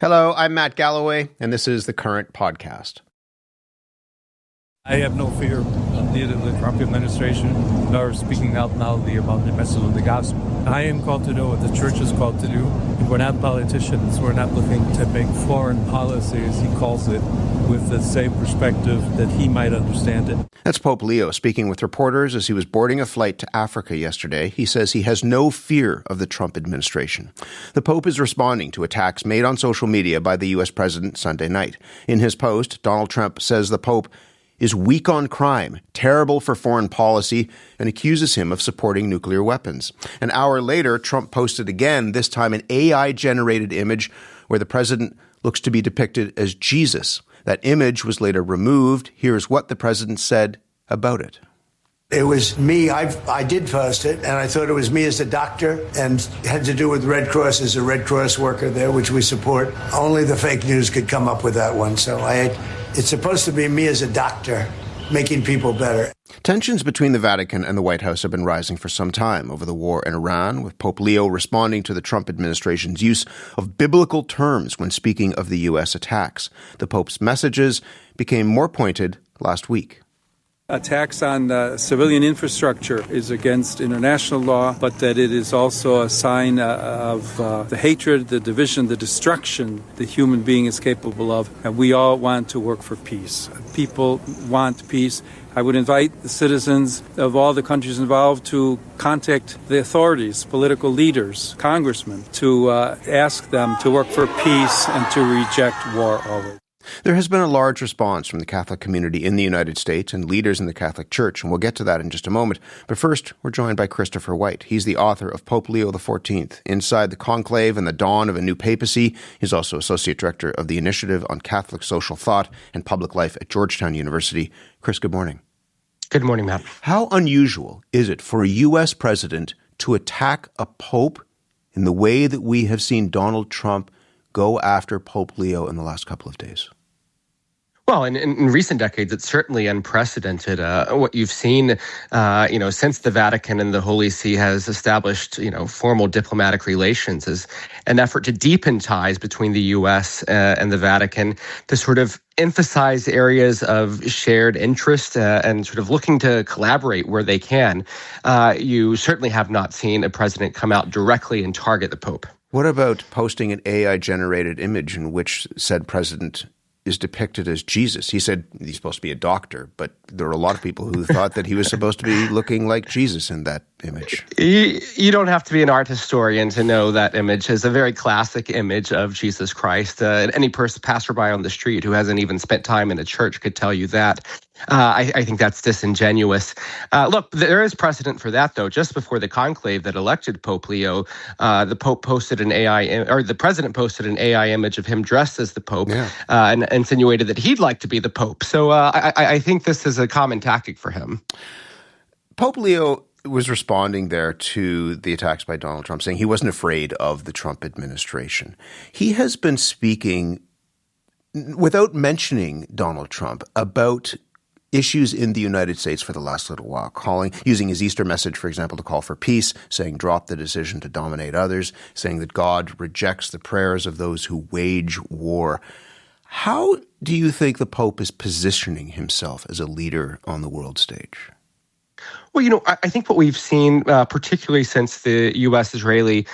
Hello, I'm Matt Galloway, and this is the Current Podcast. I have no fear of neither the Trump administration nor speaking out loudly about the message of the gospel. I am called to do what the church is called to do. We're not politicians. We're not looking to make foreign policy, as he calls it, with the same perspective that he might understand it. That's Pope Leo speaking with reporters as he was boarding a flight to Africa yesterday. He says he has no fear of the Trump administration. The Pope is responding to attacks made on social media by the U.S. president Sunday night. In his post, Donald Trump says the Pope is weak on crime, terrible for foreign policy, and accuses him of supporting nuclear weapons. An hour later, Trump posted again, this time an AI-generated image where the president looks to be depicted as Jesus. That image was later removed. Here's what the president said about it. It was me. I did post it, and I thought it was me as a doctor, and had to do with Red Cross as a Red Cross worker there, which we support. Only the fake news could come up with that one. So it's supposed to be me as a doctor making people better. Tensions between the Vatican and the White House have been rising for some time over the war in Iran, with Pope Leo responding to the Trump administration's use of biblical terms when speaking of the U.S. attacks. The Pope's messages became more pointed last week. Attacks on civilian infrastructure is against international law, but that it is also a sign of the hatred, the division, the destruction the human being is capable of. And we all want to work for peace. People want peace. I would invite the citizens of all the countries involved to contact the authorities, political leaders, congressmen, to ask them to work for peace and to reject war always. There has been a large response from the Catholic community in the United States and leaders in the Catholic Church, and we'll get to that in just a moment. But first, we're joined by Christopher White. He's the author of Pope Leo XIV, Inside the Conclave and the Dawn of a New Papacy. He's also Associate Director of the Initiative on Catholic Social Thought and Public Life at Georgetown University. Chris, good morning. Good morning, Matt. How unusual is it for a U.S. president to attack a pope in the way that we have seen Donald Trump go after Pope Leo in the last couple of days? Well, in recent decades, it's certainly unprecedented. What you've seen, since the Vatican and the Holy See has established, formal diplomatic relations, is an effort to deepen ties between the U.S. And the Vatican to sort of emphasize areas of shared interest and sort of looking to collaborate where they can. You certainly have not seen a president come out directly and target the Pope. What about posting an AI-generated image in which said president is depicted as Jesus? He said he's supposed to be a doctor, but there are a lot of people who thought that he was supposed to be looking like Jesus in that image. You don't have to be an art historian to know that image is a very classic image of Jesus Christ. Any passerby on the street who hasn't even spent time in a church could tell you that. I think that's disingenuous. Look, there is precedent for that, though. Just before the conclave that elected Pope Leo, the president posted an AI image of him dressed as the Pope, and insinuated that he'd like to be the Pope. So I think this is a common tactic for him. Pope Leo was responding there to the attacks by Donald Trump, saying he wasn't afraid of the Trump administration. He has been speaking, without mentioning Donald Trump, about issues in the United States for the last little while, using his Easter message, for example, to call for peace, saying drop the decision to dominate others, saying that God rejects the prayers of those who wage war. How do you think the Pope is positioning himself as a leader on the world stage? Well, I think what we've seen, particularly since the U.S.-Israeli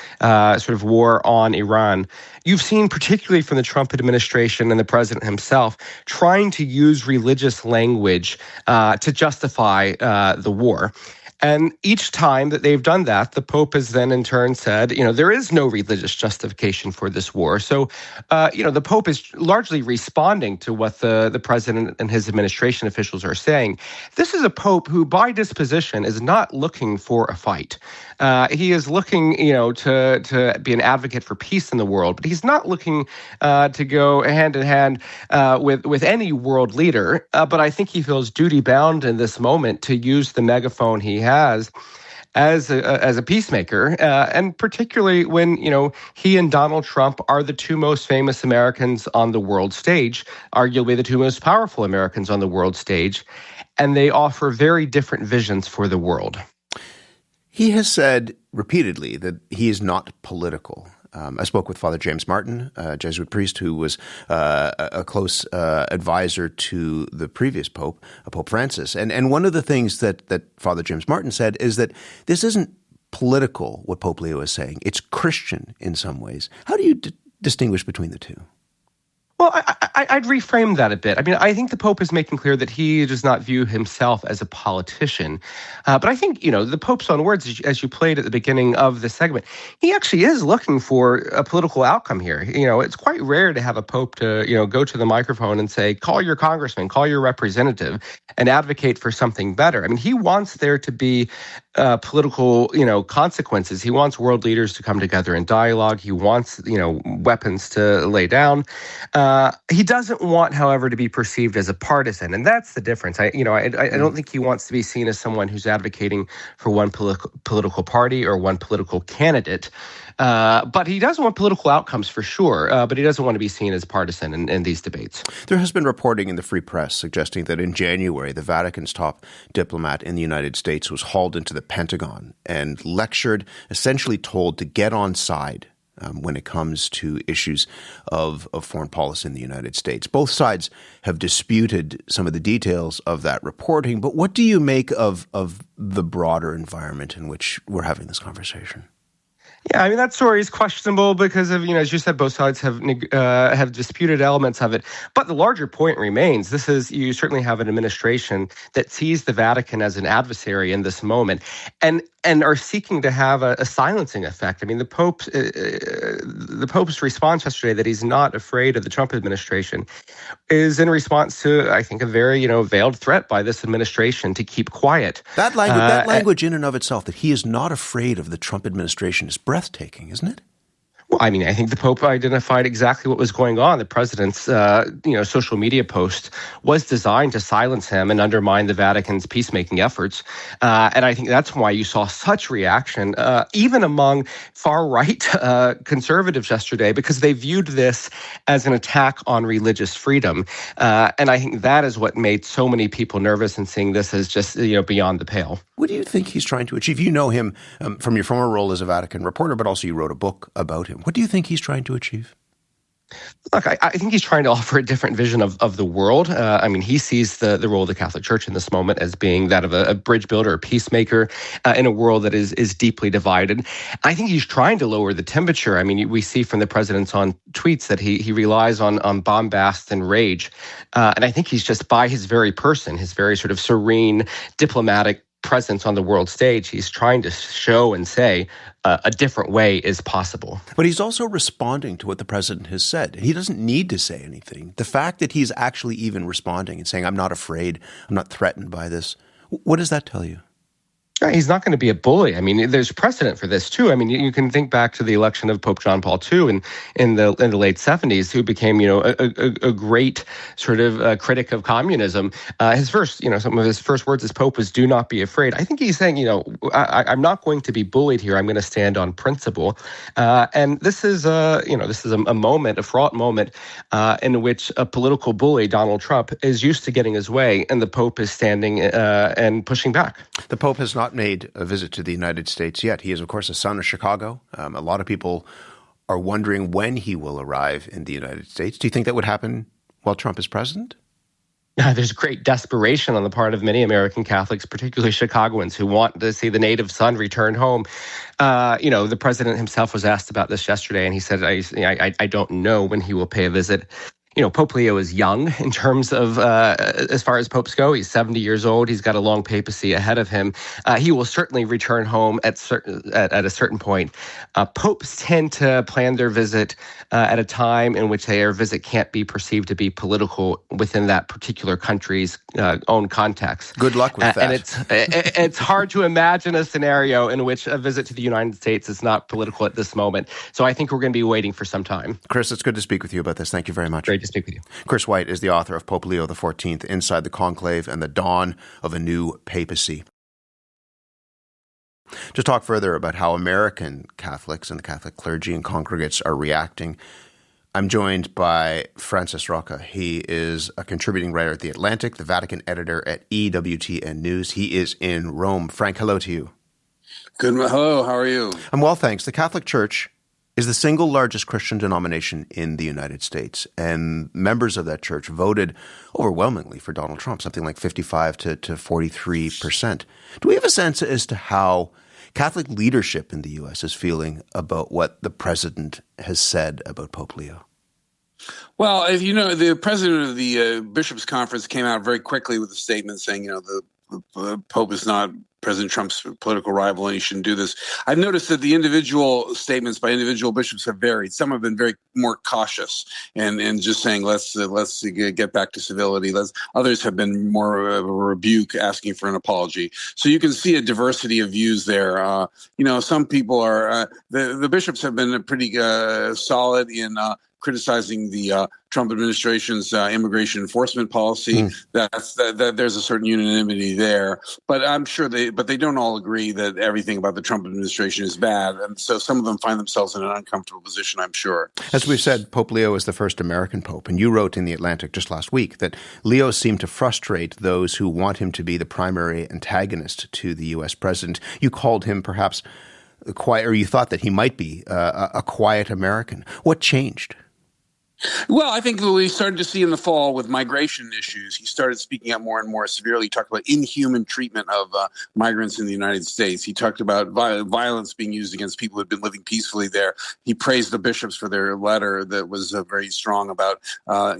sort of war on Iran, you've seen, particularly from the Trump administration and the president himself, trying to use religious language to justify the war. And each time that they've done that, the Pope has then in turn said, there is no religious justification for this war. So, the Pope is largely responding to what the president and his administration officials are saying. This is a Pope who, by disposition, is not looking for a fight. He is looking, to be an advocate for peace in the world, but he's not looking to go hand in hand with any world leader. But I think he feels duty bound in this moment to use the megaphone he has as a peacemaker, and particularly when he and Donald Trump are the two most famous Americans on the world stage, arguably the two most powerful Americans on the world stage, and they offer very different visions for the world. He has said repeatedly that he is not political. I spoke with Father James Martin, a Jesuit priest who was a close advisor to the previous Pope, Pope Francis. And one of the things that Father James Martin said is that this isn't political, what Pope Leo is saying. It's Christian in some ways. How do you distinguish between the two? Well, I'd reframe that a bit. I mean, I think the Pope is making clear that he does not view himself as a politician. But I think, the Pope's own words, as you played at the beginning of the segment, he actually is looking for a political outcome here. It's quite rare to have a Pope to, go to the microphone and say, call your congressman, call your representative, and advocate for something better. I mean, he wants there to be political, consequences. He wants world leaders to come together in dialogue. He wants, weapons to lay down. He doesn't want, however, to be perceived as a partisan, and that's the difference. I don't think he wants to be seen as someone who's advocating for one political party or one political candidate. But he does want political outcomes for sure, but he doesn't want to be seen as partisan in these debates. There has been reporting in the Free Press suggesting that in January, the Vatican's top diplomat in the United States was hauled into the Pentagon and lectured, essentially told to get on side when it comes to issues of foreign policy in the United States. Both sides have disputed some of the details of that reporting, but what do you make of the broader environment in which we're having this conversation? Yeah, I mean, that story is questionable because of, as you said, both sides have disputed elements of it. But the larger point remains, you certainly have an administration that sees the Vatican as an adversary in this moment and are seeking to have a silencing effect. I mean, the Pope's response yesterday that he's not afraid of the Trump administration is in response to, I think, a very, veiled threat by this administration to keep quiet. That language in and of itself, that he is not afraid of the Trump administration, is breathtaking, isn't it? Well, I mean, I think the Pope identified exactly what was going on. The president's, social media post was designed to silence him and undermine the Vatican's peacemaking efforts. And I think that's why you saw such reaction, even among far-right conservatives yesterday, because they viewed this as an attack on religious freedom. And I think that is what made so many people nervous in seeing this as just, beyond the pale. What do you think he's trying to achieve? You know him from your former role as a Vatican reporter, but also you wrote a book about him. What do you think he's trying to achieve? Look, I think he's trying to offer a different vision of the world. He sees the role of the Catholic Church in this moment as being that of a bridge builder, a peacemaker in a world that is deeply divided. I think he's trying to lower the temperature. I mean, we see from the president's on tweets that he relies on bombast and rage. And I think he's just by his very person, his very sort of serene, diplomatic presence on the world stage, he's trying to show and say a different way is possible. But he's also responding to what the president has said. He doesn't need to say anything. The fact that he's actually even responding and saying, I'm not afraid, I'm not threatened by this, what does that tell you? He's not going to be a bully. I mean, there's precedent for this too. I mean, you can think back to the election of Pope John Paul II in the late 70s, who became, a great sort of critic of communism. His first, some of his first words as Pope was, "Do not be afraid." I think he's saying, I'm not going to be bullied here. I'm going to stand on principle. And this is a moment, a fraught moment, in which a political bully, Donald Trump, is used to getting his way, and the Pope is standing and pushing back. The Pope has not made a visit to the United States yet. He is, of course, a son of Chicago. A lot of people are wondering when he will arrive in the United States. Do you think that would happen while Trump is president? There's great desperation on the part of many American Catholics, particularly Chicagoans, who want to see the native son return home. The president himself was asked about this yesterday, and he said, I don't know when he will pay a visit. Pope Leo is young in terms of, as far as popes go. He's 70 years old. He's got a long papacy ahead of him. He will certainly return home at a certain point. Popes tend to plan their visit at a time in which their visit can't be perceived to be political within that particular country's own context. Good luck with that. And it's hard to imagine a scenario in which a visit to the United States is not political at this moment. So I think we're going to be waiting for some time. Chris, it's good to speak with you about this. Thank you very much. Great to speak with you. Chris White is the author of Pope Leo XIV, Inside the Conclave and the Dawn of a New Papacy. To talk further about how American Catholics and the Catholic clergy and congregates are reacting, I'm joined by Francis Rocca. He is a contributing writer at The Atlantic, the Vatican editor at EWTN News. He is in Rome. Frank, hello to you. Good. Hello, how are you? I'm well, thanks. The Catholic Church is the single largest Christian denomination in the United States. And members of that church voted overwhelmingly for Donald Trump, something like 55 to 43%. Do we have a sense as to how Catholic leadership in the U.S. is feeling about what the president has said about Pope Leo? Well, if you know, the president of the Bishops' Conference came out very quickly with a statement saying, the Pope is not President Trump's political rival and he shouldn't do this. I've noticed that the individual statements by individual bishops have varied. Some have been very more cautious and just saying, let's get back to civility. Others have been more of a rebuke, asking for an apology. So you can see a diversity of views there. Some people are, the bishops have been pretty solid in criticizing the Trump administration's immigration enforcement policy. That there's a certain unanimity there, but I'm sure they don't all agree that everything about the Trump administration is bad, and so some of them find themselves in an uncomfortable position, I'm sure. As we've said, Pope Leo is the first American pope, and you wrote in The Atlantic just last week that Leo seemed to frustrate those who want him to be the primary antagonist to the U.S. president. You called him perhaps quiet, or you thought that he might be a quiet American. What changed? Well, I think we started to see in the fall with migration issues, he started speaking out more and more severely. He talked about inhuman treatment of migrants in the United States. He talked about violence being used against people who had been living peacefully there. He praised the bishops for their letter that was very strong about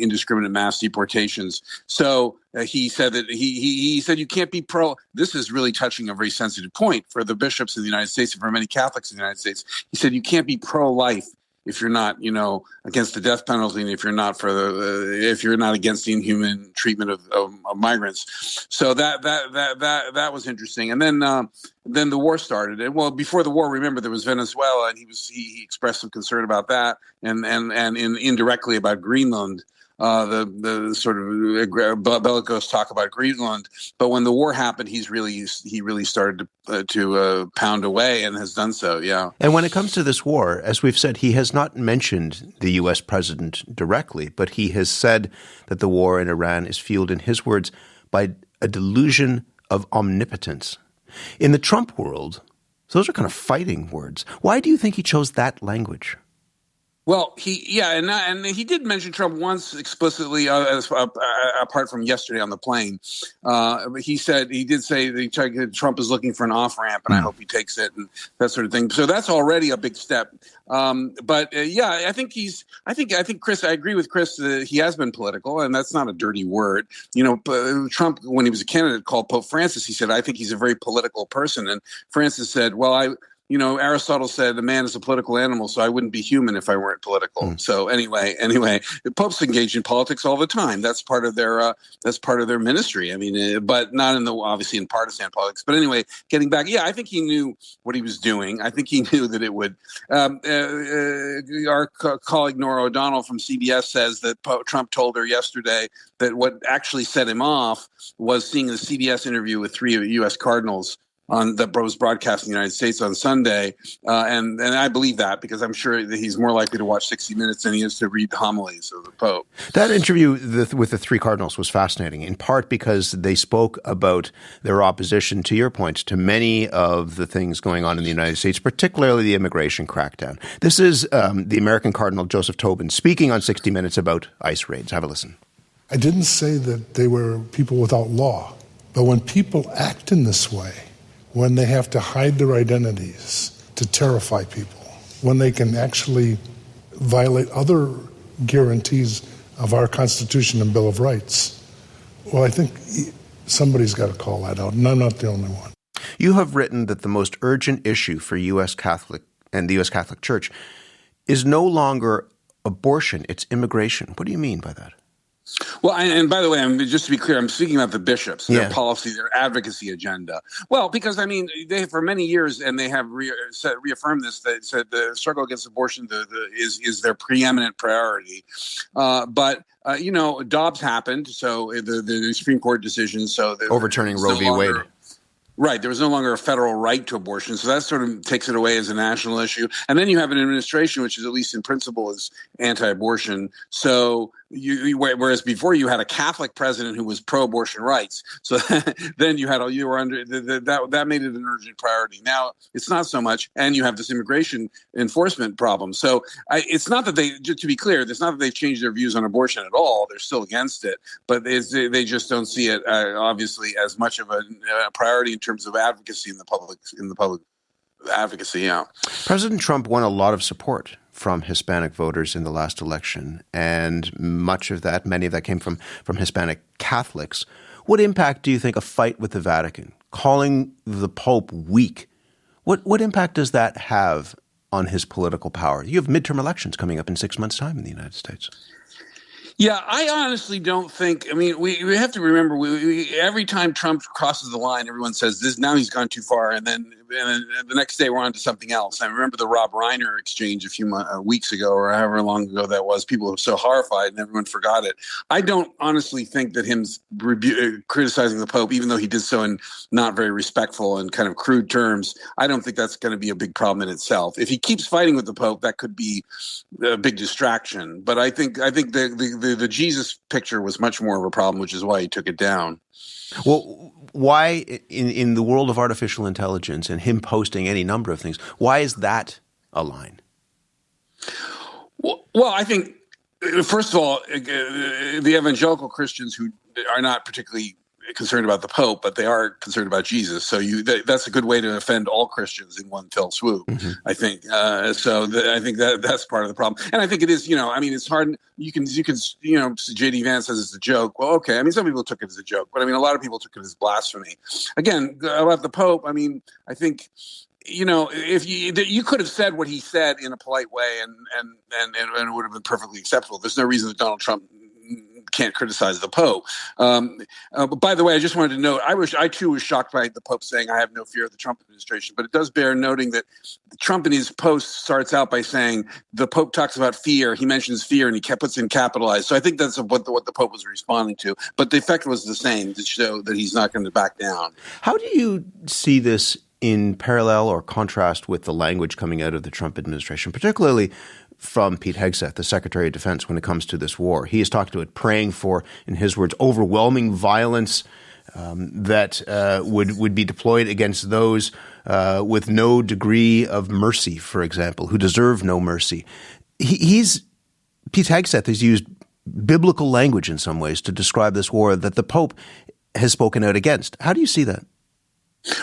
indiscriminate mass deportations. So he said that he said you can't be pro. This is really touching a very sensitive point for the bishops in the United States and for many Catholics in the United States. He said you can't be pro-life if you're not, against the death penalty, and if you're not if you're not against the inhuman treatment of migrants. So that was interesting. And then the war started. And well, before the war, remember there was Venezuela, and he expressed some concern about that, and indirectly about Greenland. The sort of bellicose talk about Greenland, but when the war happened, he really started to pound away, and has done so. Yeah. And when it comes to this war, as we've said, he has not mentioned the U.S. president directly, but he has said that the war in Iran is fueled, in his words, by a delusion of omnipotence. In the Trump world, those are kind of fighting words. Why do you think he chose that language? Well, and he did mention Trump once explicitly, apart from yesterday on the plane. He did say that Trump is looking for an off ramp, and I hope he takes it, and that sort of thing. So that's already a big step. I think Chris, I agree with Chris that he has been political, and that's not a dirty word. Trump, when he was a candidate, called Pope Francis. He said, "I think he's a very political person," and Francis said, "Well, Aristotle said a man is a political animal, so I wouldn't be human if I weren't political." So anyway, the popes engage in politics all the time. That's part of their ministry. I mean, but not obviously in partisan politics. But anyway, getting back, I think he knew what he was doing. I think he knew that it would. Our colleague Nora O'Donnell from CBS says that Trump told her yesterday that what actually set him off was seeing the CBS interview with 3 U.S. cardinals that was broadcast in the United States on Sunday. And I believe that because I'm sure that he's more likely to watch 60 Minutes than he is to read the homilies of the Pope. That interview with the 3 cardinals was fascinating, in part because they spoke about their opposition, to your point, to many of the things going on in the United States, particularly the immigration crackdown. This is the American Cardinal Joseph Tobin speaking on 60 Minutes about ICE raids. Have a listen. I didn't say that they were people without law, but when people act in this way, when they have to hide their identities to terrify people, when they can actually violate other guarantees of our Constitution and Bill of Rights, well, I think somebody's got to call that out, and I'm not the only one. You have written that the most urgent issue for U.S. Catholic and the U.S. Catholic Church is no longer abortion, it's immigration. What do you mean by that? Well, and by the way, just to be clear, I'm speaking about the bishops, their policy, their advocacy agenda. Well, because, they for many years, and they have reaffirmed this, they said the struggle against abortion is their preeminent priority. But Dobbs happened, so the Supreme Court decision, so overturning Roe v. Wade. Right. There was no longer a federal right to abortion. So that sort of takes it away as a national issue. And then you have an administration, which is, at least in principle, is anti-abortion. So whereas before you had a Catholic president who was pro-abortion rights. So then you were under that made it an urgent priority. Now it's not so much, and you have this immigration enforcement problem. So it's not that to be clear, it's not that they've changed their views on abortion at all. They're still against it, but they just don't see it obviously as much of a priority in terms of advocacy in the public advocacy. Yeah, President Trump won a lot of support from Hispanic voters in the last election, and many of that came from Hispanic Catholics. What impact do you think a fight with the Vatican, calling the Pope weak, what impact does that have on his political power? You have midterm elections coming up in 6 months' time in the United States. Yeah, I honestly don't think. I mean, we have to remember every time Trump crosses the line, everyone says this. Now he's gone too far, and then the next day we're on to something else. I remember the Rob Reiner exchange a few weeks ago, or however long ago that was. People were so horrified, and everyone forgot it. I don't honestly think that him criticizing the Pope, even though he did so in not very respectful and kind of crude terms, I don't think that's going to be a big problem in itself. If he keeps fighting with the Pope, that could be a big distraction. But I think the Jesus picture was much more of a problem, which is why he took it down. Well, why in the world of artificial intelligence and him posting any number of things, why is that a line? Well, I think, first of all, the evangelical Christians who are not particularly concerned about the Pope, but they are concerned about Jesus. So that's a good way to offend all Christians in one fell swoop, mm-hmm. I think. I think that's part of the problem. And I think it is, it's hard. You can, J.D. Vance says it's a joke. Well, okay. I mean, some people took it as a joke, but I mean, a lot of people took it as blasphemy. Again, about the Pope, I mean, I think, if you could have said what he said in a polite way and it would have been perfectly acceptable. There's no reason that Donald Trump can't criticize the Pope. But by the way, I just wanted to note, I too was shocked by the Pope saying, I have no fear of the Trump administration, but it does bear noting that Trump in his post starts out by saying the Pope talks about fear. He mentions fear and he puts in capitalized. So I think that's what the Pope was responding to. But the effect was the same, to show that he's not going to back down. How do you see this in parallel or contrast with the language coming out of the Trump administration, particularly from Pete Hegseth, the Secretary of Defense, when it comes to this war? He has talked to it, praying for, in his words, overwhelming violence that would be deployed against those with no degree of mercy, for example, who deserve no mercy. Pete Hegseth has used biblical language in some ways to describe this war that the Pope has spoken out against. How do you see that?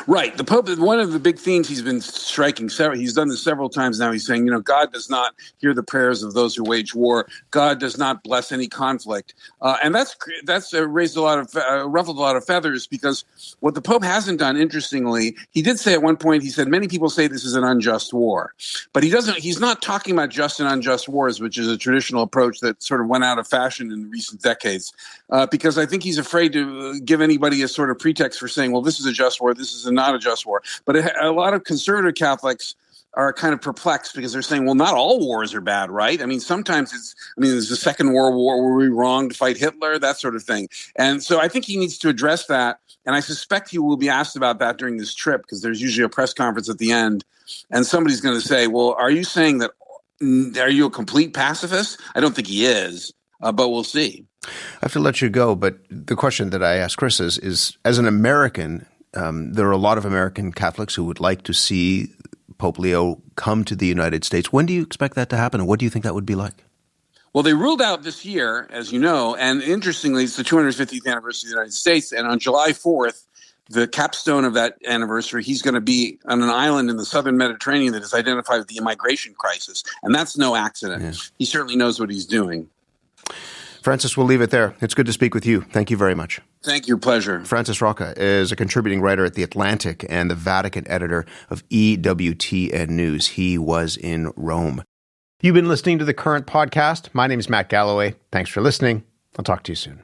Right. The Pope, one of the big themes he's been striking, he's done this several times now. He's saying, God does not hear the prayers of those who wage war. God does not bless any conflict. And that's raised ruffled a lot of feathers, because what the Pope hasn't done, interestingly, he did say at one point, he said, many people say this is an unjust war, but he's not talking about just and unjust wars, which is a traditional approach that sort of went out of fashion in recent decades, because I think he's afraid to give anybody a sort of pretext for saying, well, this is a just war, this is not a just war. But a lot of conservative Catholics are kind of perplexed, because they're saying, well, not all wars are bad, right? I mean, sometimes there's the Second World War. Were we wrong to fight Hitler? That sort of thing. And so I think he needs to address that. And I suspect he will be asked about that during this trip, because there's usually a press conference at the end. And somebody's going to say, well, are you saying that, are you a complete pacifist? I don't think he is, but we'll see. I have to let you go, but the question that I asked Chris is as an American, there are a lot of American Catholics who would like to see Pope Leo come to the United States. When do you expect that to happen, and what do you think that would be like? Well, they ruled out this year, as you know, and interestingly, it's the 250th anniversary of the United States, and on July 4th, the capstone of that anniversary, he's going to be on an island in the southern Mediterranean that is identified with the immigration crisis, and that's no accident. Yeah. He certainly knows what he's doing. Francis, we'll leave it there. It's good to speak with you. Thank you very much. Thank you. Pleasure. Francis Rocca is a contributing writer at The Atlantic and the Vatican editor of EWTN News. He was in Rome. You've been listening to The Current Podcast. My name is Matt Galloway. Thanks for listening. I'll talk to you soon.